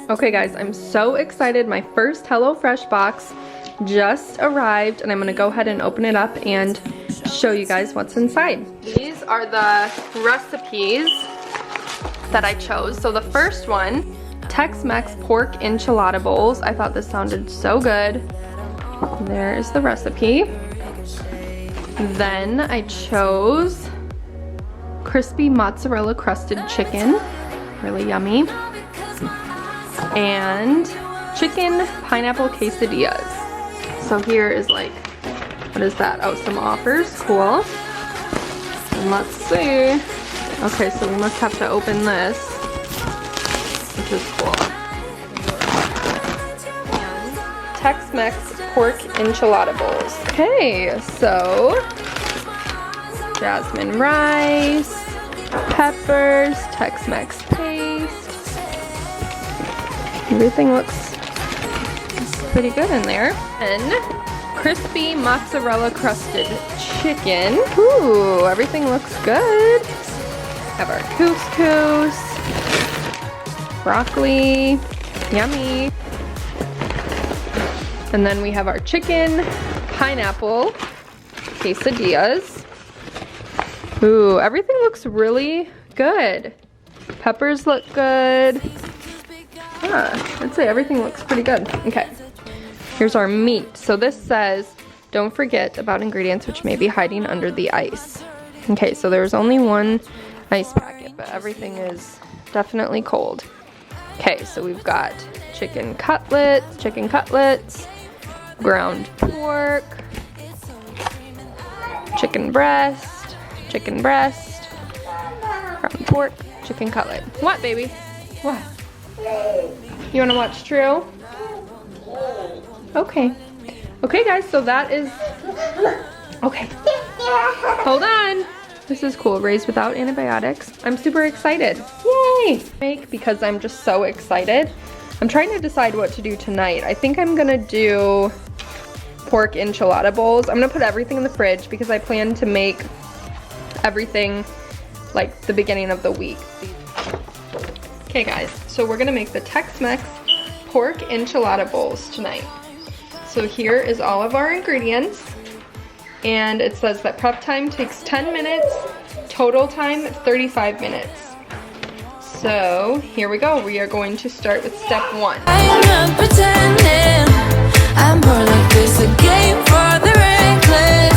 Okay guys, I'm so excited. My first HelloFresh box just arrived and I'm gonna go ahead and open it up and show you guys what's inside. These are the recipes that I chose. So the first one, Tex-Mex pork enchilada bowls. I thought this sounded so good. There is the recipe. Then I chose crispy mozzarella crusted chicken, really yummy, and chicken pineapple quesadillas. So here is like, what is that? Oh, some offers, cool. And let's see. Okay, so we must have to open this, which is cool. And Tex-Mex pork enchilada bowls. Okay, so jasmine rice, peppers, Tex-Mex paste. Everything looks pretty good in there. And crispy mozzarella crusted chicken. Ooh, everything looks good. Have our couscous, broccoli, yummy. And then we have our chicken pineapple quesadillas. Ooh, everything looks really good. Peppers look good. I'd say everything looks pretty good. Okay, here's our meat. So this says, don't forget about ingredients which may be hiding under the ice. Okay, so there's only one ice packet, but everything is definitely cold. Okay, so we've got chicken cutlets, ground pork, chicken breast, ground pork, chicken cutlet. What, baby? What? You want to watch True? Okay. Okay, guys, so that is... Okay. Hold on. This is cool. Raised without antibiotics. I'm super excited. Yay! Because I'm just so excited. I'm trying to decide what to do tonight. I think I'm gonna do pork enchilada bowls. I'm gonna put everything in the fridge because I plan to make everything like the beginning of the week. Okay guys, so we're gonna make the Tex-Mex pork enchilada bowls tonight. So here is all of our ingredients. And it says that prep time takes 10 minutes, total time 35 minutes. So here we go. We are going to start with step one. I'm not pretending, I'm more like this, a game for the reckless.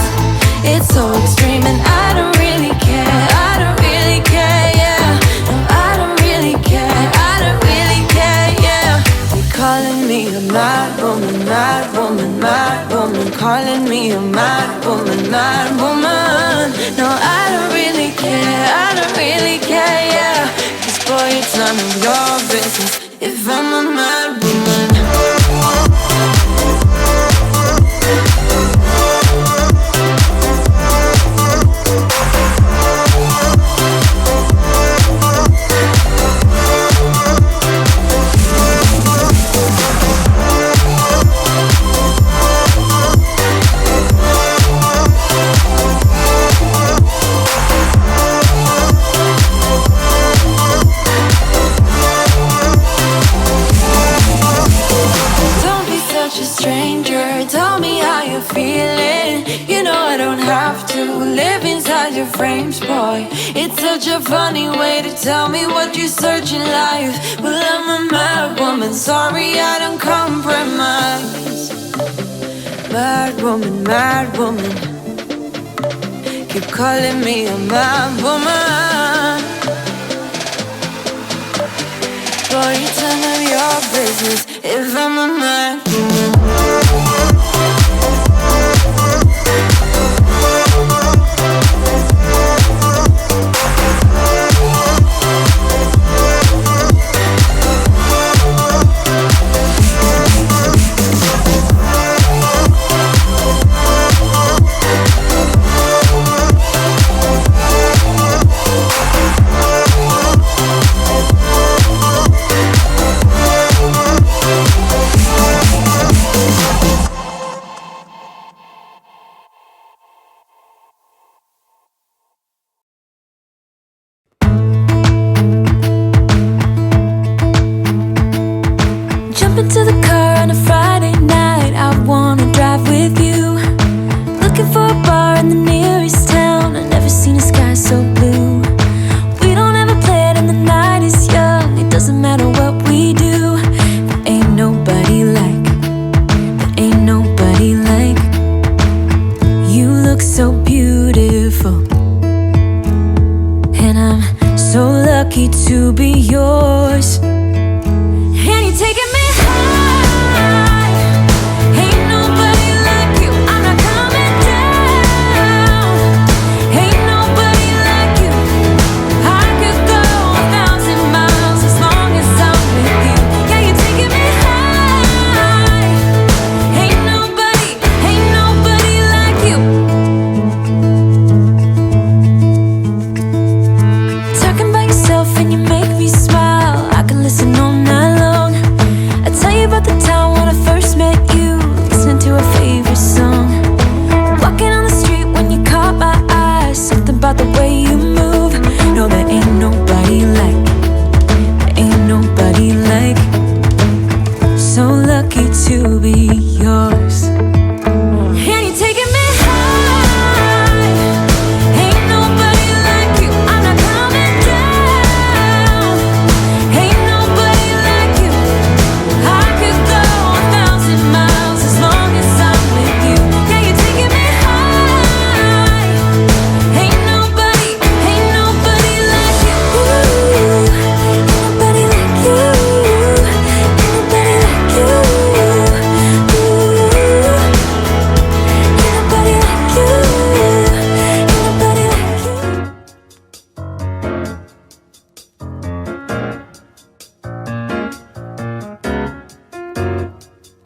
It's so extreme and I don't really care, I don't really care, yeah. No, I don't really care, I don't really care, yeah. They calling me a mad woman, mad woman, mad woman. Calling me a mad woman, mad woman. No, I don't really care, I don't really care, yeah. Cause boy, it's none of your business if I'm a mad woman. Frames, boy, it's such a funny way to tell me what you search in life. Well, I'm a mad woman, sorry I don't compromise. Mad woman, keep calling me a mad woman. Boy, it's none of your business if I'm a mad woman. to be yours.